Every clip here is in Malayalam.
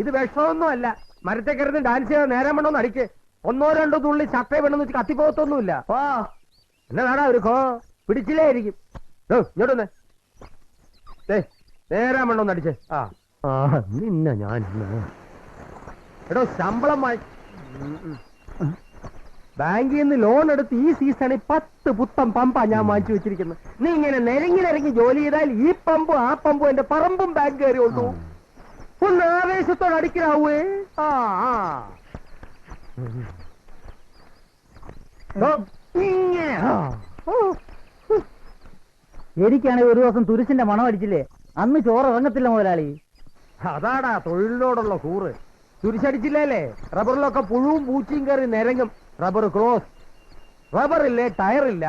ഇത് വിഷമൊന്നും അല്ല. മരത്തെ കയറുന്ന ഡാൻസ് ചെയ്താൽ നേരം വേണമെന്ന് അടിക്ക്. 1-2 തുള്ളി ചട്ടയെ വേണമെന്ന് വെച്ച് കത്തിപ്പോകത്തൊന്നുമില്ല. എന്നാടാ ഒരു കോ പിടിച്ചില്ലേ ആയിരിക്കും. ഇങ്ങോട്ടൊന്ന് നേരം വേണമെന്ന് അടിച്ചേ. നിന്ന ഞാൻ എടോ ശമ്പളം ബാങ്കിൽ നിന്ന് ലോൺ എടുത്ത് ഈ സീസണിൽ 10 പുത്തൻ പമ്പാ ഞാൻ വാങ്ങിച്ചു വെച്ചിരിക്കുന്നത്. നീ ഇങ്ങനെ നിരങ്ങി ജോലി ചെയ്താൽ ഈ പമ്പും ആ പമ്പും എന്റെ പറമ്പും ബാങ്ക് കയറി കൊണ്ടു. ഒന്ന് ആവേശത്തോടെ അടിക്കാവേ. എനിക്കാണെങ്കിൽ ഒരു ദിവസം തുരിശിന്റെ മണം അടിച്ചില്ലേ, അന്ന് ചോറ് ഇറങ്ങത്തില്ല മുതലാളി. അതാടാ തൊഴിലിനോടുള്ള കൂറ്. തുരിശടിച്ചില്ലേ റബ്ബറിലൊക്കെ പുഴുവും പൂച്ചയും കയറി നിരങ്ങും. Rubber cross. റബ്ബറില്ലേ ടയറില്ല,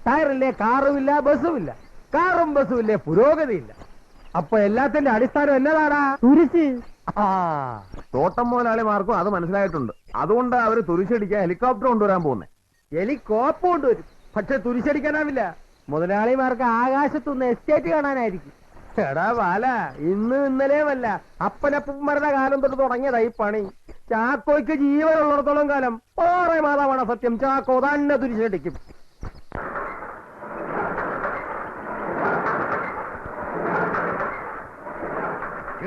ടയറില്ലേ കാറുമില്ല, ബസ്സുമില്ല, കാറും ബസ്സും ഇല്ലേ പുരോഗതിയില്ല. അപ്പൊ എല്ലാത്തിന്റെ അടിസ്ഥാനം എന്നതാടാ? തുരിശ്. തോട്ടം മുതലാളിമാർക്കും അത് മനസ്സിലായിട്ടുണ്ട്. അതുകൊണ്ട് അവര് തുരിശടിക്കാൻ ഹെലികോപ്റ്റർ കൊണ്ടുവരാൻ പോകുന്നേ. ഹെലികോപ്റ്റർ കൊണ്ടുവരും, പക്ഷെ തുരിശടിക്കാനാവില്ല. മുതലാളിമാർക്ക് ആകാശത്തുനിന്ന് എസ്റ്റേറ്റ് കാണാനായിരിക്കും. എടാ ബാല, ഇന്നലെയുമല്ല അപ്പനപ്പന്മാരുടെ കാലം തൊട്ട് തുടങ്ങിയതാ ഈ പണി. ചാക്കോയ്ക്ക് ജീവനുള്ളിടത്തോളം കാലം ഓറെ മാതാവാണ് സത്യം. ചാക്കോ തന്നെ തുരിശടിക്കും.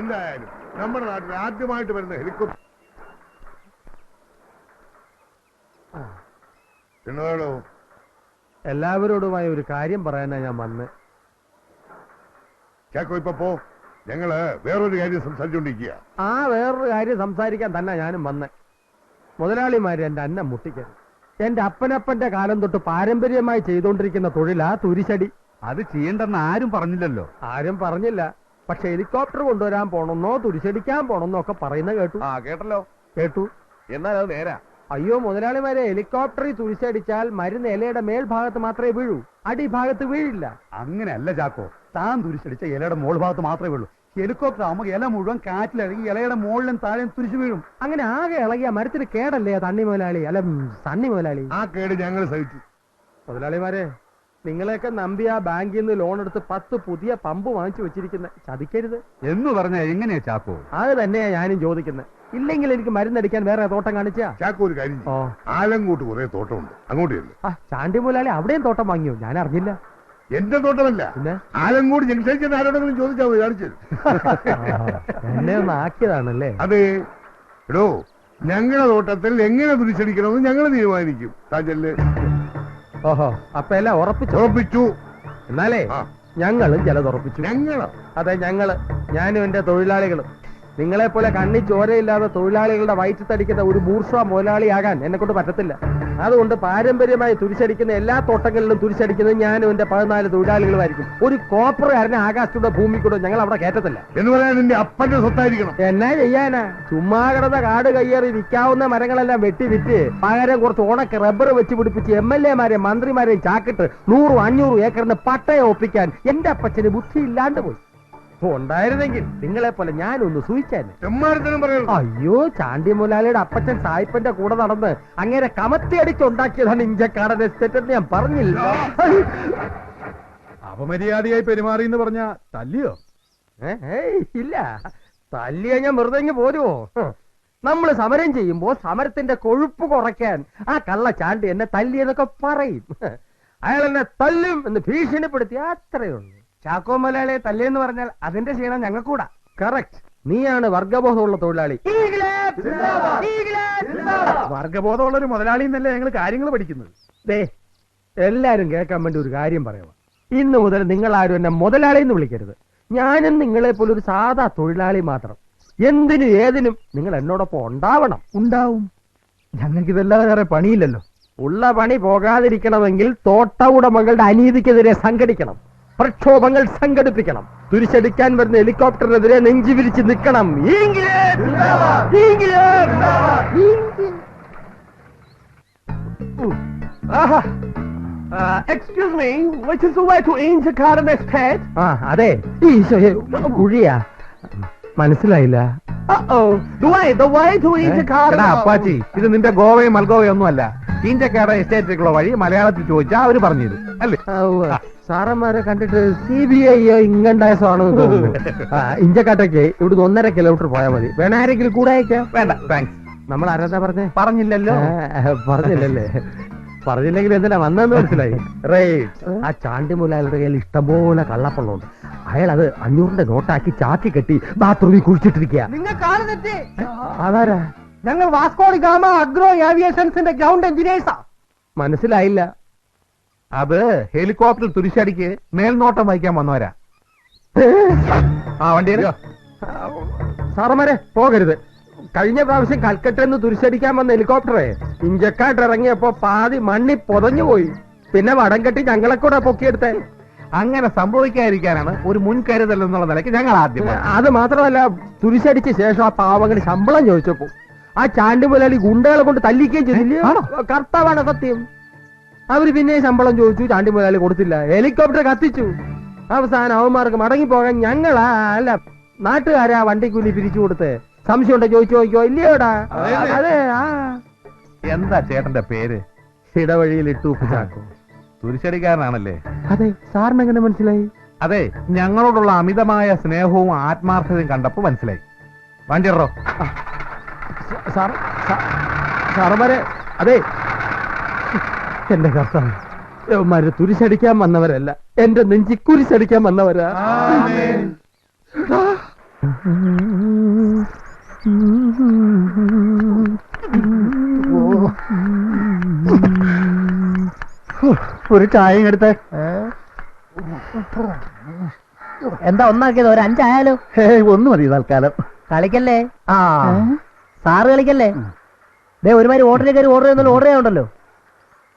എന്തായാലും നമ്മുടെ നാട്ടിൽ ആദ്യമായിട്ട് വരുന്ന ഹെലികോപ്റ്റർ എന്നതാണോ? എല്ലാവരോടുമായി ഒരു കാര്യം പറയാനാ ഞാൻ വന്ന്. ചാക്കോ ഇപ്പൊ പോ, ഞങ്ങള് വേറൊരു കാര്യം സംസാരിച്ചോണ്ടിരിക്കുക. വേറൊരു കാര്യം സംസാരിക്കാൻ തന്നെ ഞാനും വന്നേ. മുതലാളിമാര് എന്റെ അന്നം മുട്ടിക്കരുത്. എന്റെ അപ്പനപ്പന്റെ കാലം തൊട്ട് പാരമ്പര്യമായി ചെയ്തുകൊണ്ടിരിക്കുന്ന തൊഴിലാ തുരിശടി. അത് ചെയ്യണ്ടെന്ന് ആരും പറഞ്ഞില്ലല്ലോ. ആരും പറഞ്ഞില്ല. പക്ഷെ ഹെലികോപ്റ്റർ കൊണ്ടുവരാൻ പോണെന്നോ തുരിശടിക്കാൻ പോണെന്നോ ഒക്കെ പറയുന്ന കേട്ടു. കേട്ടല്ലോ. കേട്ടു. എന്നാൽ അത് നേരാ. അയ്യോ മുതലാളിമാരെ, ഹെലികോപ്റ്ററിൽ തുരിശടിച്ചാൽ മരുന്ന് ഇലയുടെ മേൽഭാഗത്ത് മാത്രമേ വീഴൂ, അടിഭാഗത്ത് വീഴില്ല. അങ്ങനെയല്ല ചാക്കോ, താൻ തുരിശടിച്ച ഇലയുടെ മോൾ ഭാഗത്ത് മാത്രമേ വീഴൂ. ഹെലികോപ്റ്റർ ആകുമ്പോൾ ഇല മുഴുവൻ കാറ്റിലിറങ്ങി ഇലയുടെ മുകളിലും താഴെയും തുരിച്ചു വീഴും. അങ്ങനെ ആകെ ഇളകിയ മരത്തിന് കേടല്ലേ തണ്ണി മുതലാളി? അല്ല സണ്ണി മുതലാളി. ആ കേട് ഞങ്ങൾ സഹിച്ചു. മുതലാളിമാരെ, നിങ്ങളെയൊക്കെ നമ്പി ആ ബാങ്കിൽ നിന്ന് ലോൺ എടുത്ത് 10 പുതിയ പമ്പ് വാങ്ങിച്ചു വെച്ചിരിക്കുന്നത് ചതിക്കരുത് എന്ന് പറഞ്ഞാൽ എങ്ങനെയാ ചാക്കോ? അത് തന്നെയാ ഞാനും ചോദിക്കുന്നത്. ഇല്ലെങ്കിൽ എനിക്ക് മരുന്നടിക്കാൻ വേറെ തോട്ടം കാണിച്ചാ. ചാക്കോ ഒരു കാര്യം, ആലങ്കോട്ട് കുറെ തോട്ടമുണ്ട്, അങ്ങോട്ട് ചെല്ല്. ചാണ്ടി മുതലാളി അവിടെയും തോട്ടം വാങ്ങിയോ? ഞാൻ അറിഞ്ഞില്ല. എന്റെ തോട്ടമല്ല, ആലങ്കോട് ജംഗ്ഷനിൽ ചെന്ന് ആരോടെങ്കിലും ചോദിച്ചാൽ മതി, കാണിച്ചു. എന്നെ ഒന്ന് ആക്കിയതാണല്ലേ? അതെ. എടോ, ഞങ്ങളുടെ തോട്ടത്തിൽ എങ്ങനെ തുരിശടിക്കണമെന്ന് ഞങ്ങൾ തീരുമാനിക്കും. താജല്. ഓഹോ, അപ്പൊ എല്ലാം ഉറപ്പിച്ചു. എന്നാലേ ഞങ്ങളും ചിലത് ഉറപ്പിച്ചു. ഞങ്ങളോ? അതെ, ഞാനും എന്റെ തൊഴിലാളികളും. നിങ്ങളെ പോലെ കണ്ണി ചോരയില്ലാതെ തൊഴിലാളികളുടെ വയറ്റിത്തടിക്കുന്ന ഒരു ബൂർഷ്വാ മുതലാളിയാകാൻ എന്നെ കൊണ്ട് പറ്റത്തില്ല. അതുകൊണ്ട് പാരമ്പര്യമായി തുരിശടിക്കുന്ന എല്ലാ തോട്ടങ്ങളിലും തുരിശടിക്കുന്നത് ഞാനും എന്റെ 14 തൊഴിലാളികളുമായിരിക്കും. ഒരു കോപ്പറുകാരനെ ആകാശത്തൂടെ ഭൂമിക്കൂടെ ഞങ്ങൾ അവിടെ കയറ്റത്തില്ല. എന്ന് പറയാൻ നിന്റെ അപ്പന്റെ സ്വത്തായിരിക്കണം. എന്നാ ചെയ്യാനാ? ചുമ്മാ കിടന്ന കാട് കയ്യേറി വിൽക്കാവുന്ന മരങ്ങളെല്ലാം വെട്ടി വിറ്റ് പകരം കുറച്ച് ഉണക്ക് റബ്ബർ വെച്ച് പിടിപ്പിച്ച് MLA-മാരെയും മന്ത്രിമാരെയും ചാക്കിട്ട് 100-500 ഏക്കറിന് പട്ടയം ഒപ്പിക്കാൻ എന്റെ അപ്പച്ചന് ബുദ്ധി ഇല്ലാണ്ട് പോയി. ഉണ്ടായിരുന്നെങ്കിൽ നിങ്ങളെ പോലെ ഞാനൊന്ന് സൂചിച്ചായിരുന്നു. അയ്യോ, ചാണ്ടി മുതലാളിയുടെ അപ്പച്ചൻ സായിപ്പന്റെ കൂടെ നടന്ന് അങ്ങനെ കമത്തി അടിച്ചുണ്ടാക്കിയതാണ് ഇഞ്ചക്കാടൻ എസ്റ്റേറ്റ് എന്ന് ഞാൻ പറഞ്ഞില്ല. അപമര്യാദയായി പെരുമാറി എന്ന് പറഞ്ഞ തല്ലിയോ? ഇല്ല, തല്ലിയ ഞാൻ വെറുതെ പോരുവോ? നമ്മള് സമരം ചെയ്യുമ്പോ സമരത്തിന്റെ കൊഴുപ്പ് കുറയ്ക്കാൻ ആ കള്ള ചാണ്ടി എന്നെ തല്ലിയെന്നൊക്കെ പറയും. അയാൾ എന്നെ തല്ലും എന്ന് ഭീഷണിപ്പെടുത്തി, അത്രയേ ഉള്ളൂ. ചാക്കോ മുതലാളിയെ തല്ലിയെന്ന് പറഞ്ഞാൽ അതിന്റെ ക്ഷീണം ഞങ്ങൾക്കൂടാ. കറക്റ്റ്. നീയാണ് വർഗബോധമുള്ള തൊഴിലാളി. വർഗബോധമുള്ള ഒരു മുതലാളി എന്നല്ലേ ഞങ്ങൾ കാര്യങ്ങൾ പഠിക്കുന്നത്. എല്ലാരും കേൾക്കാൻ വേണ്ടി ഒരു കാര്യം പറയാം. ഇന്ന് മുതൽ നിങ്ങൾ ആരും എന്നെ മുതലാളി എന്ന് വിളിക്കരുത്. ഞാനും നിങ്ങളെ പോലെ ഒരു സാധാ തൊഴിലാളി മാത്രം. എന്തിനും ഏതിനും നിങ്ങൾ എന്നോടൊപ്പം ഉണ്ടാവും. ഞങ്ങൾക്ക് ഇതല്ലാതെ വേറെ പണിയില്ലല്ലോ. ഉള്ള പണി പോകാതിരിക്കണമെങ്കിൽ തോട്ട ഉടമകളുടെ അനീതിക്കെതിരെ സംഘടിക്കണം, പ്രക്ഷോഭങ്ങൾ സംഘടിപ്പിക്കണം, തുരിശടിക്കാൻ വരുന്ന ഹെലികോപ്റ്ററിനെതിരെ നെഞ്ചു വിരിച്ച് നിൽക്കണം. Excuse me, which is the way to Injakaran Estate? അതെ, കുഴിയാ. മനസ്സിലായില്ല. The way to Injakaran. Apache, ഇത് നിന്റെ ഗോവയും മൽഗോവയും ഒന്നും അല്ല. ഈഞ്ചക്കാടൻ എസ്റ്റേറ്റിലേക്കുള്ള വഴി മലയാളത്തിൽ ചോദിച്ചാൽ അവര് പറഞ്ഞത് അല്ലേ? സാറന്മാരെ കണ്ടിട്ട് CBI ഇങ്ങണ്ടായസാണെന്ന് തോന്നുന്നു. ഇഞ്ചക്കാട്ടേക്ക് ഇവിടുന്ന് 1.5 കിലോമീറ്റർ പോയാൽ മതി. വേണ ആരെങ്കിലും കൂടെ അയക്കാം? വേണ്ട, താങ്ക്സ്. നമ്മൾ ആരാ പറഞ്ഞേ? പറഞ്ഞില്ലല്ലോ. പറഞ്ഞില്ലല്ലേ? പറഞ്ഞില്ലെങ്കിൽ എന്തിനാ വന്നെന്ന് മനസ്സിലായി. ആ ചാണ്ടിമുലാളുടെ കയ്യിൽ ഇഷ്ടംപോലെ കള്ളപ്പള്ളമുണ്ട്. അയാൾ അത് 500ന്റെ നോട്ടാക്കി ചാക്കി കെട്ടി ബാത്റൂമിൽ കുഴിച്ചിട്ടിരിക്കുക. നിങ്ങൾ കാണുന്നിട്ട് അതാരാ? ഞങ്ങൾ വാസ്കോഡി ഗാമ അഗ്രോ ഏവിയേഷൻസിന്റെ ഗ്രൗണ്ട് എഞ്ചിനീയേഴ്സാ. മനസ്സിലായില്ല. അത് ഹെലികോപ്റ്റർ തുരിശടിക്ക് മേൽനോട്ടം വഹിക്കാൻ വന്നവരാ. വണ്ടി സാറന്മാരെ പോകരുത്. കഴിഞ്ഞ പ്രാവശ്യം കൽക്കട്ടന്ന് തുരിശടിക്കാൻ വന്ന ഹെലികോപ്റ്ററെ ഇഞ്ചക്കാട്ട് ഇറങ്ങിയപ്പോ പാതി മണ്ണി പൊതഞ്ഞു പോയി. പിന്നെ വടം കെട്ടി ഞങ്ങളെ കൂടെ പൊക്കിയെടുത്തേ. അങ്ങനെ സംഭവിക്കാതിരിക്കാനാണ് ഒരു മുൻകരുതൽ എന്നുള്ള നിലയ്ക്ക് ഞങ്ങൾ ആദ്യം. അത് മാത്രമല്ല, തുരിശടിച്ച ശേഷം ആ പാവങ്ങൾ ശമ്പളം ചോദിച്ചപ്പോ ആ ചാണ്ടുമുലാളി ഗുണ്ടകളെ കൊണ്ട് തല്ലിക്കുകയും ചെയ്തില്ല. കർത്താവാണ് സത്യം. അവര് പിന്നെ ശമ്പളം ചോദിച്ചു, ചാണ്ടിമുലാളി കൊടുത്തില്ല. ഹെലികോപ്റ്റർ കത്തിച്ചു. അവസാനം അവന്മാർക്ക് മടങ്ങിപ്പോകാൻ ഞങ്ങളാ അല്ല നാട്ടുകാരാ വണ്ടിക്കൂലി പിരിച്ചു കൊടുത്ത്. സംശയം ഉണ്ടോ ചോദിച്ചു നോക്കിയോ? ഇല്ലയോടാ. അതെ. എന്താ ചേട്ടന്റെ പേര്? ഇടവഴിയിൽ ഇട്ടു ചാക്കോ. തുരിശടിക്കാരനാണല്ലേ? അതെ. സാറിന് എങ്ങനെ മനസ്സിലായി? അതെ, ഞങ്ങളോടുള്ള അമിതമായ സ്നേഹവും ആത്മാർത്ഥതയും കണ്ടപ്പോ മനസ്സിലായി. വണ്ടിറോ സാറന്മാരെ. അതെ, എന്റെ കർത്താവ്, തുരിശടിക്കാൻ വന്നവരല്ല, എന്റെ നെഞ്ചി കുരിശടിക്കാൻ വന്നവരാ. ഒരു ചായയും എടുത്ത്. എന്താ ഒന്നാക്കിയത്? ഒരു 5 ആയാലോ? ഒന്നും മതി തൽക്കാലം. കളിക്കല്ലേ? സാറ് കളിക്കല്ലേ? ദേ ഒരുമാതിരി ഓർഡർ ചെയ്യുന്നല്ലോ. ഓർഡർ ചെയ്യാനുണ്ടല്ലോ.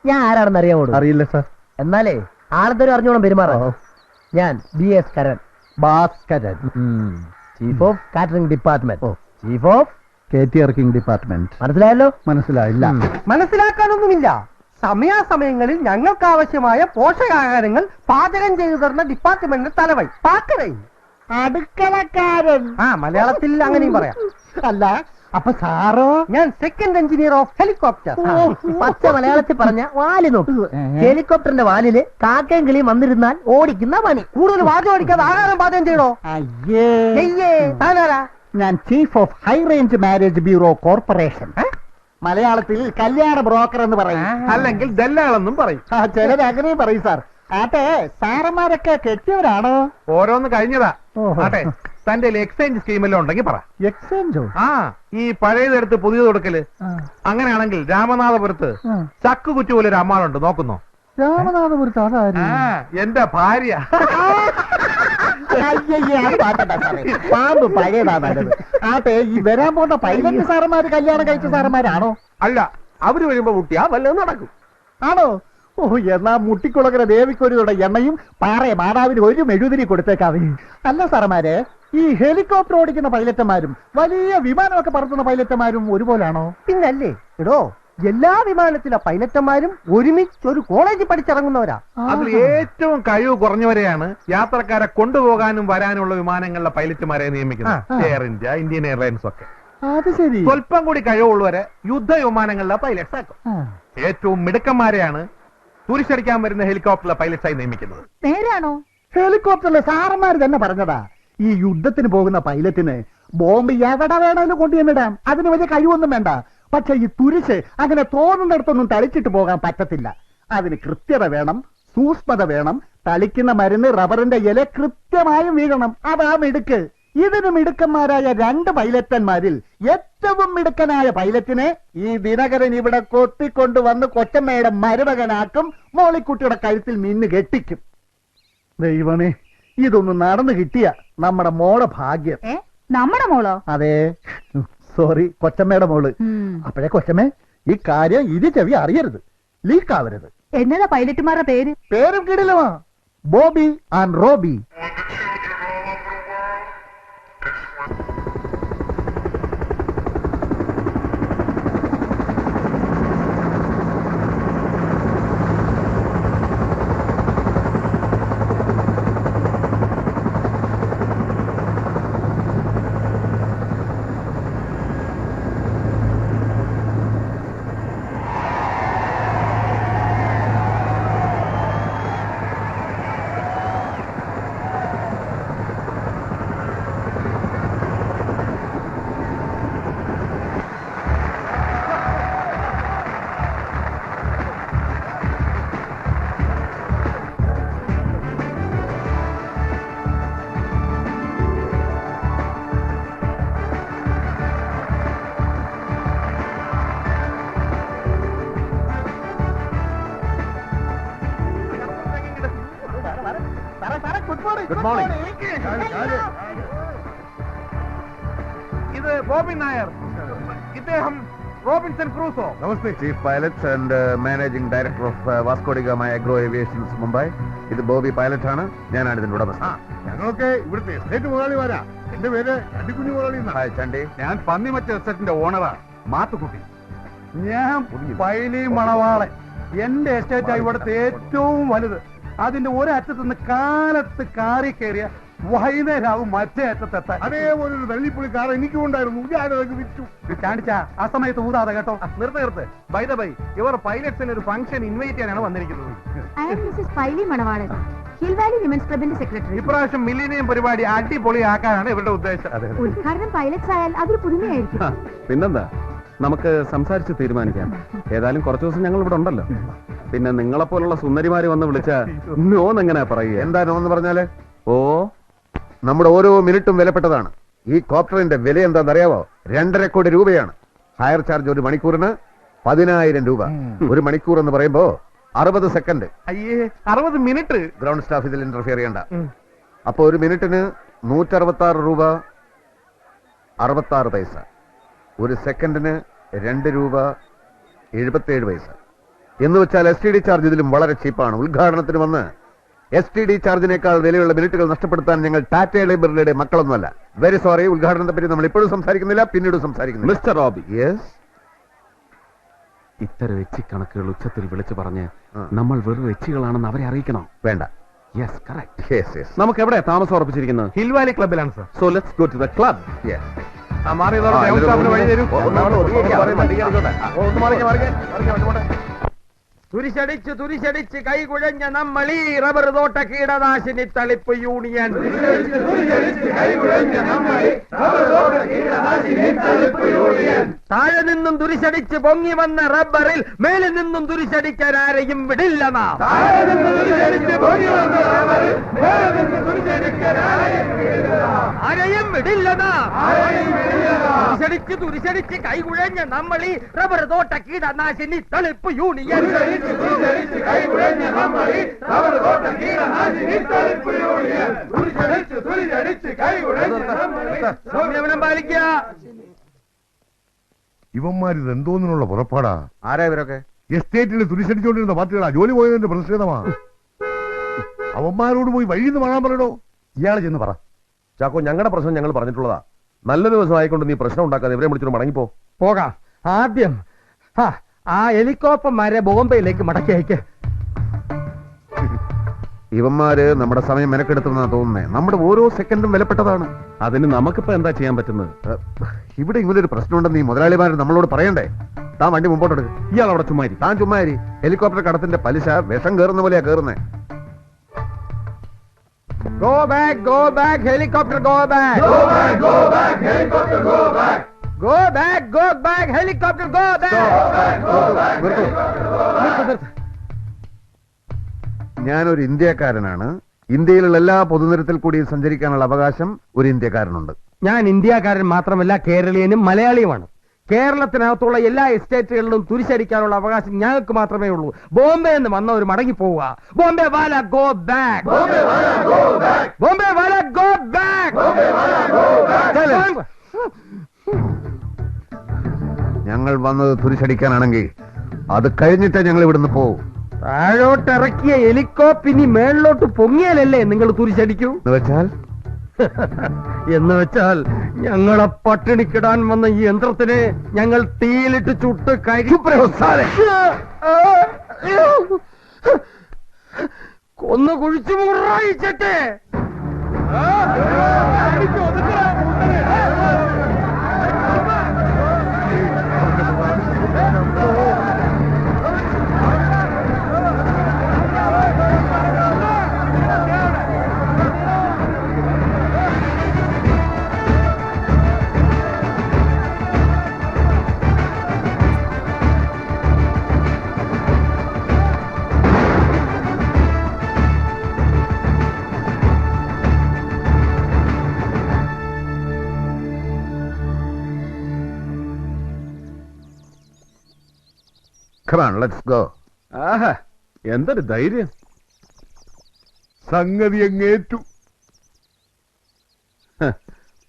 ഞാൻ ആരാണെന്ന് അറിയാമോ? അറിയില്ല സാർ. എന്നാലേ ആളത്തൊരു അറിഞ്ഞോണം പെരുമാറാ. ഞാൻ BS Karan, Bhaskaran, chief of catering department, chief of catering department. മനസ്സിലായല്ലോ? മനസ്സിലായില്ല. മനസ്സിലാക്കാനൊന്നുമില്ല. സമയാസമയങ്ങളിൽ ഞങ്ങൾക്ക് ആവശ്യമായ പോഷകാഹാരങ്ങൾ പാചകം ചെയ്തു തരുന്ന ഡിപ്പാർട്ട്മെന്റിന്റെ തലവൻ പാക്കറേ, അടുക്കളക്കാരൻ. മലയാളത്തിൽ അങ്ങനെയും പറയാം. അല്ല, അപ്പൊ സാറോ? ഞാൻ സെക്കൻഡ് എഞ്ചിനീയർ ഓഫ് ഹെലികോപ്റ്റർ. പച്ച മലയാളത്തിൽ പറഞ്ഞ വാല് നോക്ക്. ഹെലികോപ്റ്ററിന്റെ വാലില് കാക്കയും കിളിയും വന്നിരുന്നാൽ ഓടിക്കുന്ന പണി. കൂടുതൽ വാചകം ഓടിക്കാതെ ആഹാരം പാചകം ചെയ്യണോ? താനാരാ? ഞാൻ chief of high range marriage bureau corporation. മലയാളത്തിൽ കല്യാണ ബ്രോക്കർ എന്ന് പറയും, അല്ലെങ്കിൽ ദല്ലാളെന്നും പറയും. ചിലർ അങ്ങനെയും പറയും സാർ. ആട്ടെ, സാറന്മാരൊക്കെ കെട്ടിയവരാണോ? ഓരോന്ന് കഴിഞ്ഞതാ. ആട്ടെ, തന്റെ എക്സ്ചേഞ്ച് സ്കീമെല്ലാം ഉണ്ടെങ്കിൽ പറ. എക്സ്ചേഞ്ചോ? ഈ പഴയതെടുത്ത് പുതിയത് കൊടുക്കല്. അങ്ങനെയാണെങ്കിൽ രാമനാഥപുരത്ത് ചക്കുകുറ്റി പോലെ ഒരു അമ്മാളുണ്ട്, നോക്കുന്നോ? രാമനാഥപുരത്ത് അതാര്? എന്റെ ഭാര്യ. പാമ്പ് പഴയതാ നല്ലത്. ആട്ടെ, ഈ വരാൻ പോകുന്ന പൈലറ്റ് സാറന്മാര് കല്യാണം കഴിച്ച സാറന്മാരാണോ? അല്ല, അവര് വരുമ്പോ മുട്ടിയാ വല്ലതും നടക്കും. ആണോ? എന്നാ മുട്ടിക്കുളങ്ങര ദേവിക്കൊരുയുടെ എണ്ണയും പാറയെ മാതാവിന് ഒരു മെഴുതിരി കൊടുത്തേക്കാവേ. അല്ല സാറന്മാരെ, ഈ ഹെലികോപ്റ്റർ ഓടിക്കുന്ന പൈലറ്റുമാരും വലിയ വിമാനമൊക്കെ പറത്തുന്ന പൈലറ്റുമാരും ഒരുപോലാണോ? പിന്നല്ലേ എടോ, എല്ലാ വിമാനത്തിലെ പൈലറ്റുമാരും ഒരുമിച്ച് ഒരു കോളേജിൽ പഠിച്ചിറങ്ങുന്നവരാ. അതിൽ ഏറ്റവും കഴിവ് കുറഞ്ഞവരെയാണ് യാത്രക്കാരെ കൊണ്ടുപോകാനും വരാനുള്ള വിമാനങ്ങളിലെ പൈലറ്റുമാരെ നിയമിക്കുന്നത്. എയർ ഇന്ത്യ, ഇന്ത്യൻ എയർലൈൻസ് ഒക്കെ. അത് ശരി. സ്വല്പം കൂടി കഴിവുള്ളവരെ യുദ്ധവിമാനങ്ങളിലെ പൈലറ്റ്സ് ആക്കും. ഏറ്റവും മിടുക്കന്മാരെയാണ് തുരിശടിക്കാൻ വരുന്ന ഹെലികോപ്റ്ററിലെ പൈലറ്റ്സായി നിയമിക്കുന്നത്. നേരാണോ? ഹെലികോപ്റ്ററിലെ സാറന്മാർ തന്നെ പറഞ്ഞതാ, ഈ യുദ്ധത്തിന് പോകുന്ന പൈലറ്റിന് ബോംബ് എവിടെ വേണമെങ്കിലും കൊണ്ടുവന്നിടാം, അതിന് വലിയ കഴിവൊന്നും വേണ്ട. പക്ഷെ ഈ തുരിശ് അങ്ങനെ തോന്നുന്നിടത്തൊന്നും തളിച്ചിട്ട് പോകാൻ പറ്റത്തില്ല. അതിന് കൃത്യത വേണം, സൂക്ഷ്മത വേണം. തളിക്കുന്ന മരുന്ന് റബ്ബറിന്റെ ഇല കൃത്യമായും വീഴണം. അതാ മിടുക്ക്. ഇതിന് മിടുക്കന്മാരായ 2 പൈലറ്റന്മാരിൽ ഏറ്റവും മിടുക്കനായ പൈലറ്റിനെ ഈ ദിനകരൻ ഇവിടെ കൊത്തിക്കൊണ്ടുവന്ന് കൊച്ചമ്മയുടെ മരുമകനാക്കും. മോളിക്കുട്ടിയുടെ കഴുത്തിൽ മിന്ന് കെട്ടിക്കും. ദൈവമേ, ഇതൊന്നും നടന്നു കിട്ടിയ നമ്മുടെ മോളെ ഭാഗ്യം. നമ്മുടെ മോളോ? അതെ, സോറി, കൊച്ചമ്മയുടെ മോള്. അപ്പോഴേ കൊച്ചമ്മേ, ഈ കാര്യം ഇത് ചെവി അറിയരുത്, ലീക്കാവരുത്. എന്നതാ പൈലറ്റുമാരുടെ പേര്? പേരും കിടിലമാ, Bobby and Robby. Good morning. ഇത് ബോബിൻ നായർ, ഇദ്ദേഹം റോബിൻസൺ ക്രൂസോ. നമസ്തേ. Chief pilot and managing director of Vasco da Gama agro aviations Mumbai. ഇത് ബോബി പൈലറ്റ് ആണ്, ഞാനാണ് ഇതിന്റെ ഉടമസ്ഥൻ. ഞങ്ങളൊക്കെ ഇവിടുത്തെ എസ്റ്റേറ്റ് മുതലാളിമാരാ. എന്റെ പേര് ചണ്ടിക്കുഞ്ഞു മുതലാളി. ഹായ് ചണ്ടി. ഞാൻ പന്നിമറ്റ എസ്റ്റേറ്റിന്റെ ഓണറാണ്, മാത്തുക്കുട്ടി. ഞാൻ പൈലി മണവാളൻ. എന്റെ എസ്റ്റേറ്റ് ഇവിടുത്തെ ഏറ്റവും വലുത്. അതിന്റെ ഒരറ്റത്ത് നിന്ന് കാലത്ത് കാറി കയറിയ വൈകുന്നേരമാവും മറ്റേ അറ്റത്തെത്താൻ. അതേപോലെ ഒരു തള്ളിപ്പൊളി കാർ എനിക്കും ഉണ്ടായിരുന്നു. ഞാനതൊക്കെ വിറ്റു. കാണിച്ച ആ സമയത്ത് ഊതാതെ കേട്ടോ. നിർത്ത്. ബൈ ദ ബൈ, ഇവർ പൈലറ്റ്സിന് ഒരു ഫംഗ്ഷൻ ഇൻവൈറ്റ് ചെയ്യാനാണ് വന്നിരിക്കുന്നത്. മിസ്സസ് പൈലി മണവാളൻ, ഹിൽ വാലി വിമൻസ് ക്ലബിന്റെ സെക്രട്ടറി. ഇപ്രാവശ്യം മില്ലിനിയം പരിപാടി അടിപൊളിയാക്കാനാണ് ഇവരുടെ ഉദ്ദേശം. ഉദ്ഘാടനം പൈലറ്റ്സ് ആയാൽ അതൊരു പുതുമയായിരിക്കും. പിന്നെന്താ, നമുക്ക് സംസാരിച്ച് തീരുമാനിക്കാം. ഏതായാലും കുറച്ചു ദിവസം ഞങ്ങൾ ഇവിടെ ഉണ്ടല്ലോ. പിന്നെ നിങ്ങളെപ്പോലുള്ള സുന്ദരിമാര് വന്ന് വിളിച്ചാ നോന്നെങ്ങനെയാ പറയുക? എന്താ നോന്ന് പറഞ്ഞാല്? ഓ, നമ്മുടെ ഓരോ മിനിറ്റും വിലപ്പെട്ടതാണ്. ഈ കോപ്റ്ററിന്റെ വില എന്താണെന്നറിയാവോ? 2.5 കോടി രൂപയാണ്. ഹയർ ചാർജ് ഒരു മണിക്കൂറിന് 10,000 രൂപ. ഒരു മണിക്കൂർ എന്ന് പറയുമ്പോ 60 സെക്കൻഡ്. അയ്യേ, 60 മിനിറ്റ്. ഗ്രൗണ്ട് സ്റ്റാഫ് ഇതിൽ ഇന്റർഫിയർ ചെയ്യണ്ട. അപ്പൊ ഒരു മിനിറ്റിന് 166 രൂപ 66 പൈസ. ഒരു സെക്കൻഡിന് 2 രൂപ 77 പൈസ. എന്ന് വെച്ചാൽ STD ചാർജ് ഇതിലും വളരെ ചീപ്പാണ്. ഉദ്ഘാടനത്തിന് വന്ന് STD ചാർജിനേക്കാൾ വിലയുള്ള മിനിറ്റുകൾ നഷ്ടപ്പെടുത്താൻ ഞങ്ങൾ ടാറ്റ ലൈബ്രറിയുടെ മക്കളൊന്നുമല്ല. Very sorry. ഉദ്ഘാടനത്തെ പറ്റി നമ്മൾ ഇപ്പോഴും സംസാരിക്കുന്നില്ല, പിന്നീട് സംസാരിക്കുന്നില്ല. Mister Robby, yes. ഇത്തരം എച്ചിക്കണക്കുകൾ ഉച്ചത്തിൽ വിളിച്ചു പറഞ്ഞ് നമ്മൾ വെറും എച്ചികളാണെന്ന് അവരെ അറിയിക്കണം. വേണ്ട. Yes, correct. Yes yes. നമുക്ക് എവിടെ താമസം ഉറപ്പിച്ചിരിക്കുന്നത്? ഹിൽ വാലി ക്ലബിലാണ് sir. So let's go to the club. Yes. മാറി വഴി തരൂ. തുരിശടിച്ച് കൈകുഴഞ്ഞ നമ്മളീ റബ്ബർ തോട്ട കീടനാശിനി തളിപ്പ് യൂണിയൻ. താഴെ നിന്നും തുരിശടിച്ച് പൊങ്ങി വന്ന റബ്ബറിൽ മേലിൽ നിന്നും തുരിശടിക്കാൻ ആരെയും വിടില്ല നാം. ആരെയും വിടില്ല നാം. തുരിശടിച്ച് കൈകുഴഞ്ഞ നമ്മളീ റബ്ബർ തോട്ട കീടനാശിനി തളിപ്പ് യൂണിയൻ. സംയമനം പാലിക്കുക. ഇവന്മാരിത് എന്തോന്നിനുള്ള പുറപ്പാടാ? ആരാ ഇവരൊക്കെ? എസ്റ്റേറ്റിൽ തുരിശടിച്ചോണ്ടിരുന്ന പാർട്ടികളാ. ജോലി പോയതിന്റെ പ്രതിഷേധമാ. അവന്മാരോട് പോയി വഴിന്ന് കാണാൻ പറയണോ? ഇയാള് ചെന്ന് പറ. ചാക്കോ, ഞങ്ങളുടെ പ്രശ്നം ഞങ്ങൾ പറഞ്ഞിട്ടുള്ളതാ. നല്ല ദിവസം ആയിക്കൊണ്ട് നീ പ്രശ്നം ഉണ്ടാക്കാതെ ഇവരെ വിളിച്ചിട്ട് മടങ്ങിപ്പോ. പോകാം. ആദ്യം ആ ഹെലികോപ്റ്റർമാരെ ബോംബെയിലേക്ക് മടക്കി അയക്ക്. ഇവന്മാര് നമ്മുടെ സമയം മെനക്കെടുത്തുന്നാ തോന്നുന്നേ. നമ്മുടെ ഓരോ സെക്കൻഡും വിലപ്പെട്ടതാണ്. അതിന് നമുക്കിപ്പോ എന്താ ചെയ്യാൻ പറ്റുന്നത്? ഇവിടെ ഇങ്ങനൊരു പ്രശ്നമുണ്ടെന്ന് ഈ മുതലാളിമാര് നമ്മളോട് പറയണ്ടേ? താൻ വണ്ടി മുമ്പോട്ടെടുക്ക്. ഇയാൾ അവിടെ ചുമ്മാരി. താൻ ചുമ്മാരി. ഹെലികോപ്റ്റർ കടത്തിന്റെ പലിശ വിഷം കയറുന്ന പോലെയാ കയറുന്നേ. Go back, helicopter, go back. Go back, helicopter, go back. Go back, helicopter, go back. ഞാനൊരു ഇന്ത്യക്കാരനാണ്. ഇന്ത്യയിലുള്ള എല്ലാ പൊതുനിരത്തിൽ കൂടി സഞ്ചരിക്കാനുള്ള അവകാശം ഒരു ഇന്ത്യക്കാരനുണ്ട്. ഞാൻ ഇന്ത്യക്കാരൻ മാത്രമല്ല, കേരളീയനും മലയാളിയുമാണ്. കേരളത്തിനകത്തുള്ള എല്ലാ എസ്റ്റേറ്റുകളിലും തുരിശടിക്കാനുള്ള അവകാശം ഞങ്ങൾക്ക് മാത്രമേ ഉള്ളൂ. ബോംബെ എന്ന് വന്നവർ മടങ്ങി പോവുക. ബോംബെ വാല ഗോ ബാക്ക്. ബോംബെ വാല ഗോ ബാക്ക്. ഞങ്ങൾ വന്നത് തുരിശടിക്കാനാണെങ്കിൽ അത് കഴിഞ്ഞിട്ടേ ഞങ്ങൾ ഇവിടുന്ന് പോവും. താഴോട്ടിറക്കിയ ഹെലികോപ്റ്റർ ഇനി മേളിലോട്ട് പൊങ്ങിയാലല്ലേ നിങ്ങൾ തുരിശടിക്കൂ? എന്ന് വെച്ചാൽ ഞങ്ങളെ പട്ടിണിക്കിടാൻ വന്ന ഈ യന്ത്രത്തിനെ ഞങ്ങൾ തീയിലിട്ട് ചുട്ട് കൊന്നു കുഴിച്ചു മുറായിച്ചട്ടെ. Come on, let's go. ആഹാ, എന്തൊരു ധൈര്യം. സംഗതി അങ്ങേറ്റു.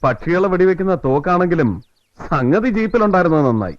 പക്ഷികളെ വെടിവെക്കുന്ന തോക്കാണെങ്കിലും സംഗതി ജീപ്പിലുണ്ടായിരുന്നത് നന്നായി.